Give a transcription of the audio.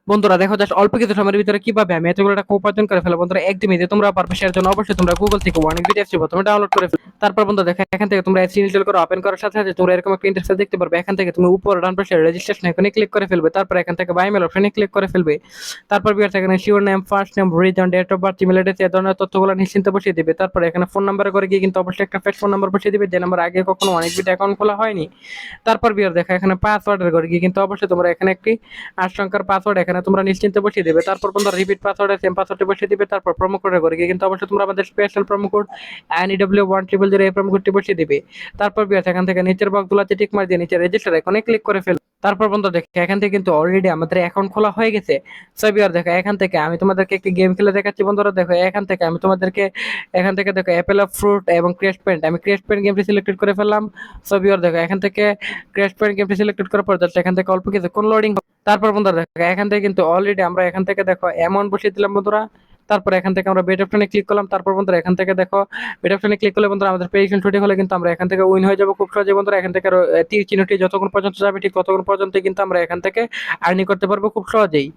বন্ধুরা দেখো জাস্ট অল্প কিছু সময়ের ভিতরে কিভাবে আমি এতগুলো টাকা উপার্জন করে ফেলবো। বন্ধুরা একদমই যে তোমরা পারবে এর জন্য অবশ্যই তোমরা গুগল থেকে ওয়ার্নিং ভিডিও অ্যাপস প্রথমে ডাউনলোড করে ফেলো। তারপর বন্ধু দেখো এখান থেকে তোমরা অ্যাপস ইনস্টল করে ওপেন করার সাথে সাথে তোমরা এরকম একটা ইন্টারফেস দেখতে পারবে। এখান থেকে তুমি উপর ডান পাশে রেজিস্ট্রেশন এখানে ক্লিক করে ফেলবে। তারপর এখান থেকে বাই মেল অপশনে ক্লিক করে ফেলবে। তারপর বিয়ার এখানে surname, first name, reason, date of birth, email address এই ধরনের তথ্যগুলো নিশ্চিন্তে বসিয়ে দিবে। তারপর এখানে ফোন নাম্বারে করে গিয়ে কিন্তু অবশ্যই একটা ফেক ফোন নাম্বার বসিয়ে দিবে, যে নাম্বার আগে কখনো অনেক বিট অ্যাকাউন্ট খোলা হয়নি। তারপর বিয়ার দেখা এখানে পাসওয়ার্ডের করে গিয়ে কিন্তু অবশ্যই তোমরা এখানে একটি ৮ সংখ্যার পাসওয়ার্ড এখানে তোমরা নিশ্চিন্তে বসিয়ে দিবে। তারপর বন্ধুরা রিপিট পাসওয়ার্ডে সেম পাসওয়ার্ডটি বসিয়ে দিবে। তারপর প্রোমো কোডের করে গিয়ে কিন্তু অবশ্যই তোমরা আমাদের স্পেশাল প্রোমো কোড NEW1000 এই প্রোমো কোডটি বসিয়ে দিবে। তারপর বিয়ার এখান থেকে নিচের বক্সগুলোতে টিক মার দিয়ে নিচে রেজিস্টার আইকনে ক্লিক করে ফেলো। তারপর বন্ধু দেখো এখান থেকে কিন্তু অলরেডি আমাদের অ্যাকাউন্ট খোলা হয়ে গেছে। সো বিয়ার দেখো এখান থেকে আমি তোমাদেরকে একটি গেম খেলে দেখাচ্ছি। বন্ধুরা দেখো এখান থেকে আমি তোমাদেরকে এখান থেকে দেখো অ্যাপেল অফ ফ্রুট এবং ক্রেস্ট পেন্ট, আমি ক্রেস্ট পেন্ট গেমটি সিলেক্টেড করে ফেললাম। সো বিয়ার দেখো এখান থেকে ক্রেস্ট পেন্ট গেমটি সিলেক্টেড করার পর যাচ্ছে এখান থেকে অল্প কিছুক্ষণ লোডিং। তারপর বন্ধুরা দেখো এখান থেকে কিন্তু অলরেডি আমরা এখান থেকে দেখো অ্যামাউন্ট বসিয়ে দিলাম বন্ধুরা। তারপর এখান থেকে আমরা বেট অপশনে ক্লিক করলাম। তারপর বন্ধুরা এখান থেকে দেখো বেট অপশনে ক্লিক করলে বন্ধুরা আমাদের প্রেডিকশন সঠিক হলে কিন্তু আমরা এখান থেকে উইন হয়ে যাবো খুব সহজে। বন্ধুরা এখান থেকে তীর চিহ্নটি যতক্ষণ পর্যন্ত যাবে ঠিক ততক্ষণ পর্যন্ত কিন্তু আমরা এখান থেকে আর্নিং করতে পারবো খুব সহজেই।